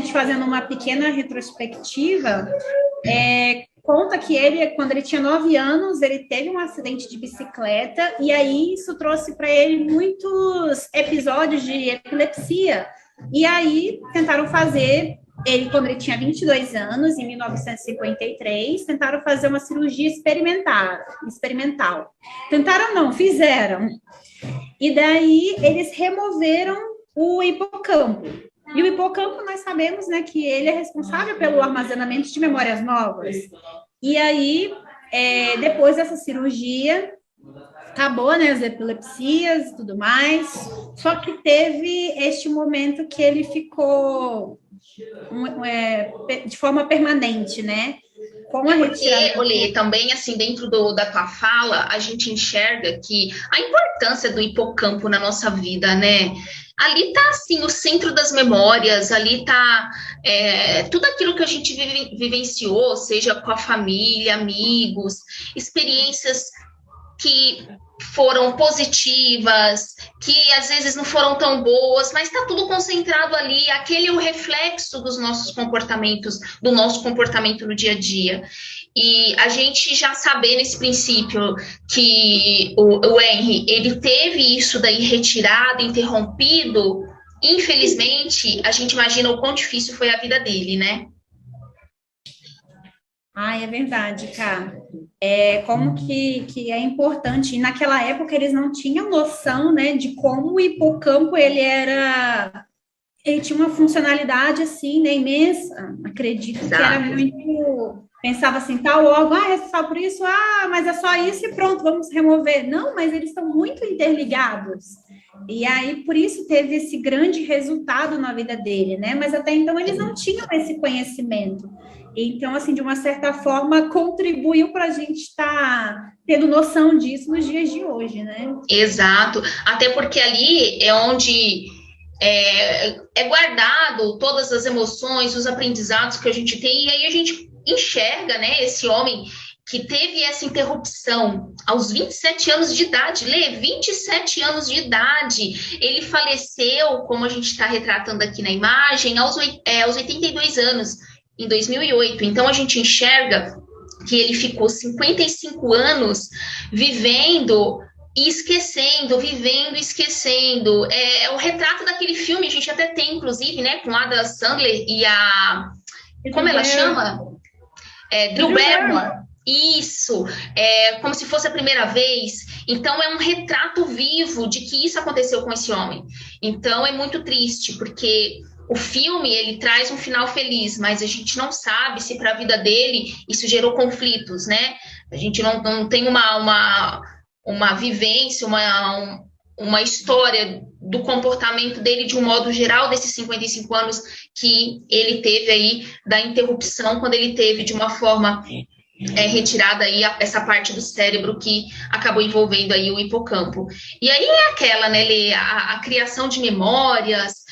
gente fazendo uma pequena retrospectiva, conta que ele, quando ele tinha 9 anos, ele teve um acidente de bicicleta, e aí isso trouxe para ele muitos episódios de epilepsia. E aí tentaram fazer, ele, quando ele tinha 22 anos, em 1953, tentaram fazer uma cirurgia experimental. Tentaram não, fizeram. E daí eles removeram o hipocampo. E o hipocampo, nós sabemos, né, que ele é responsável pelo armazenamento de memórias novas. E aí, depois dessa cirurgia, acabou, né, as epilepsias e tudo mais, só que teve este momento que ele ficou de forma permanente, né? Com a retirada. Porque, Olê, também, assim, dentro da tua fala, a gente enxerga que a importância do hipocampo na nossa vida, né? Ali tá, assim, o centro das memórias, ali tá tudo aquilo que a gente vivenciou, seja com a família, amigos, experiências que foram positivas, que às vezes não foram tão boas, mas está tudo concentrado ali. Aquele é o reflexo dos nossos comportamentos, do nosso comportamento no dia a dia. E a gente já saber nesse princípio que o Henry, ele teve isso daí retirado, interrompido, infelizmente, a gente imagina o quão difícil foi a vida dele, né? É verdade, cara. Como que é importante. E naquela época eles não tinham noção, né, de como o hipocampo ele tinha uma funcionalidade assim, né, imensa. Acredito que era muito. Pensava assim, tal órgão, é só por isso, mas é só isso e pronto, vamos remover. Não, mas eles estão muito interligados. E aí, por isso, teve esse grande resultado na vida dele, né? Mas até então eles não tinham esse conhecimento. Então, assim, de uma certa forma, contribuiu para a gente estar tendo noção disso nos dias de hoje, né? Exato. Até porque ali é onde é guardado todas as emoções, os aprendizados que a gente tem, e aí a gente enxerga, né, esse homem que teve essa interrupção aos 27 anos de idade. 27 anos de idade. Ele faleceu, como a gente está retratando aqui na imagem, aos 82 anos, em 2008. Então, a gente enxerga que ele ficou 55 anos vivendo e esquecendo, vivendo e esquecendo. É o retrato daquele filme, a gente até tem, inclusive, né, com a Adam Sandler e a... Como ela chama? Drew Barrymore. Isso, como se fosse a primeira vez. Então, é um retrato vivo de que isso aconteceu com esse homem. Então, é muito triste, porque o filme, ele traz um final feliz, mas a gente não sabe se para a vida dele isso gerou conflitos, né? A gente não tem uma vivência, uma história do comportamento dele de um modo geral, desses 55 anos que ele teve aí, da interrupção, quando ele teve de uma forma retirada aí essa parte do cérebro que acabou envolvendo aí o hipocampo. E aí é aquela, né, Lê, a criação de memórias,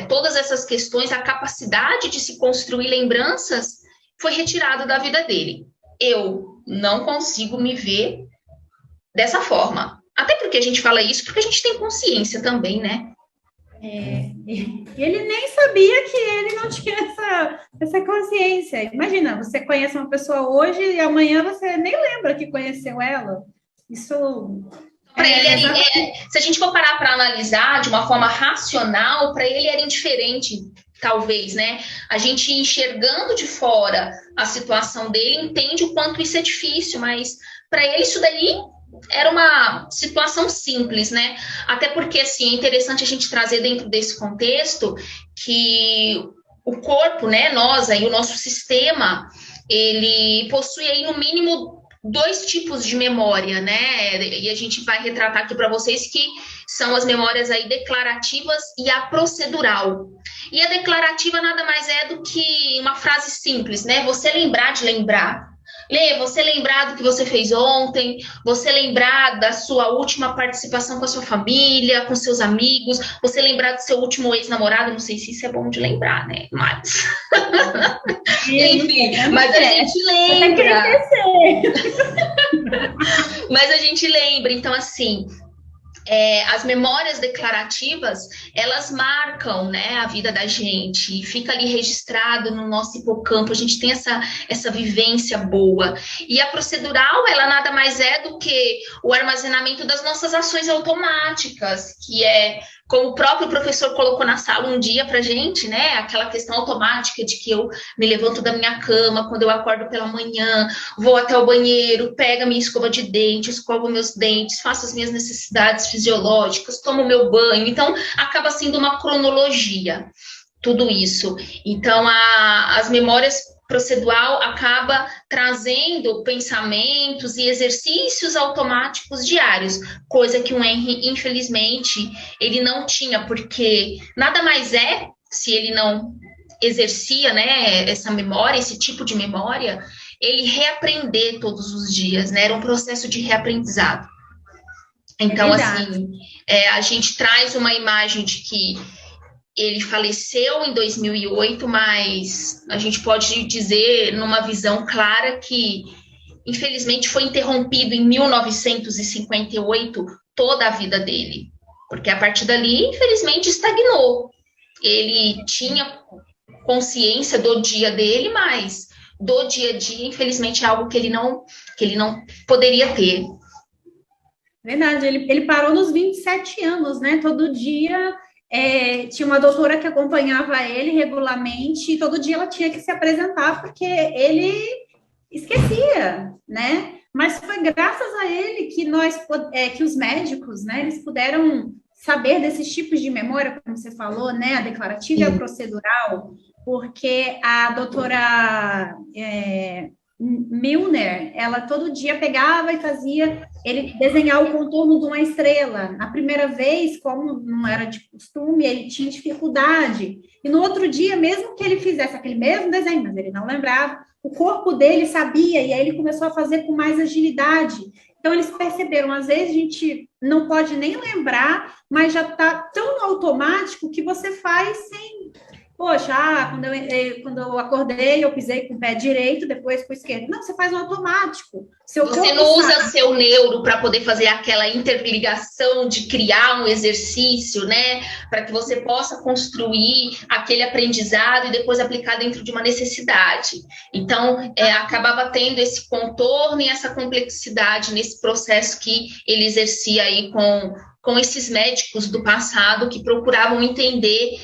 todas essas questões, a capacidade de se construir lembranças foi retirada da vida dele. Eu não consigo me ver dessa forma. Até porque a gente fala isso porque a gente tem consciência também, né? Ele nem sabia que ele não tinha essa consciência. Imagina, você conhece uma pessoa hoje e amanhã você nem lembra que conheceu ela. Isso... Para ele, se a gente for parar para analisar de uma forma racional, para ele era indiferente, talvez, né? A gente enxergando de fora a situação dele, entende o quanto isso é difícil, mas para ele isso daí era uma situação simples, né? Até porque, assim, é interessante a gente trazer dentro desse contexto que o corpo, né, nós aí, o nosso sistema, ele possui aí no mínimo 2 tipos de memória, né? E a gente vai retratar aqui para vocês que são as memórias aí declarativas e a procedural. E a declarativa nada mais é do que uma frase simples, né? Você lembrar de lembrar. Lê, você lembrar do que você fez ontem, você lembrar da sua última participação com a sua família, com seus amigos, você lembrar do seu último ex-namorado, não sei se isso é bom de lembrar, né? Mas... Enfim, mas a gente lembra. Mas a gente lembra, então assim... as memórias declarativas, elas marcam, né, a vida da gente, fica ali registrado no nosso hipocampo, a gente tem essa vivência boa. E a procedural, ela nada mais é do que o armazenamento das nossas ações automáticas, que é, como o próprio professor colocou na sala um dia para a gente, né, aquela questão automática de que eu me levanto da minha cama quando eu acordo pela manhã, vou até o banheiro, pego a minha escova de dente, escovo meus dentes, faço as minhas necessidades fisiológicas, tomo meu banho. Então, acaba sendo uma cronologia, tudo isso. Então, as memórias procedural acaba trazendo pensamentos e exercícios automáticos diários, coisa que o Henry, infelizmente, ele não tinha, porque nada mais é, se ele não exercia, né, essa memória, esse tipo de memória, ele reaprender todos os dias, né, era um processo de reaprendizado. Então, assim, a gente traz uma imagem de que ele faleceu em 2008, mas a gente pode dizer, numa visão clara, que, infelizmente, foi interrompido em 1958 toda a vida dele. Porque a partir dali, infelizmente, estagnou. Ele tinha consciência do dia dele, mas do dia a dia, infelizmente, é algo que ele não poderia ter. Verdade, ele parou nos 27 anos, né? Todo dia... tinha uma doutora que acompanhava ele regularmente, e todo dia ela tinha que se apresentar, porque ele esquecia, né? Mas foi graças a ele que que os médicos, né, eles puderam saber desses tipos de memória, como você falou, né? A declarativa e a procedural, porque a doutora Milner, ela todo dia pegava e fazia ele desenhar o contorno de uma estrela. Na primeira vez, como não era de costume, ele tinha dificuldade. E no outro dia, mesmo que ele fizesse aquele mesmo desenho, mas ele não lembrava, o corpo dele sabia, e aí ele começou a fazer com mais agilidade. Então, eles perceberam, às vezes a gente não pode nem lembrar, mas já está tão automático que você faz sem... Poxa, quando eu acordei, eu pisei com o pé direito, depois com o esquerdo. Não, você faz no automático. Você não usa seu neuro para poder fazer aquela interligação de criar um exercício, né? Para que você possa construir aquele aprendizado e depois aplicar dentro de uma necessidade. Então, acabava tendo esse contorno e essa complexidade nesse processo que ele exercia aí com esses médicos do passado que procuravam entender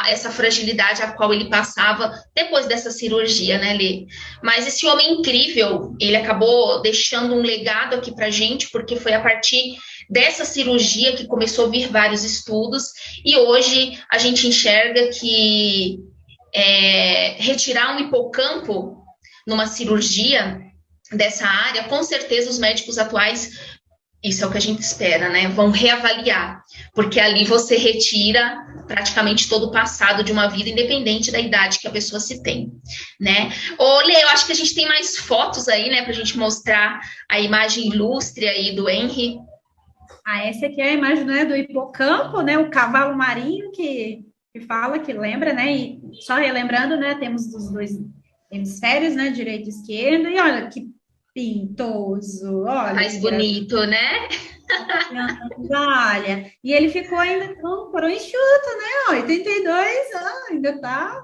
essa fragilidade a qual ele passava depois dessa cirurgia, né, Lê? Mas esse homem incrível, ele acabou deixando um legado aqui pra gente, porque foi a partir dessa cirurgia que começou a vir vários estudos, e hoje a gente enxerga que retirar um hipocampo numa cirurgia dessa área, com certeza os médicos atuais, isso é o que a gente espera, né? Vão reavaliar, porque ali você retira praticamente todo o passado de uma vida, independente da idade que a pessoa se tem, né? Ô, Lê, eu acho que a gente tem mais fotos aí, né, pra gente mostrar a imagem ilustre aí do Henry. Essa aqui é a imagem, né, do hipocampo, né, o cavalo marinho que fala, que lembra, né, e só relembrando, né, temos os dois hemisférios, né, direito e esquerdo, e olha que pintoso, olha. Mais bonito, né? Olha, e ele ficou ainda com coroa enxuta, né? 82, ainda tá.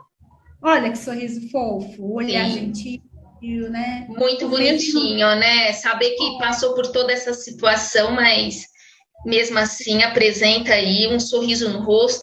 Olha que sorriso fofo, o olhar gentil, né? Muito bonitinho, né? Saber que passou por toda essa situação, mas mesmo assim apresenta aí um sorriso no rosto.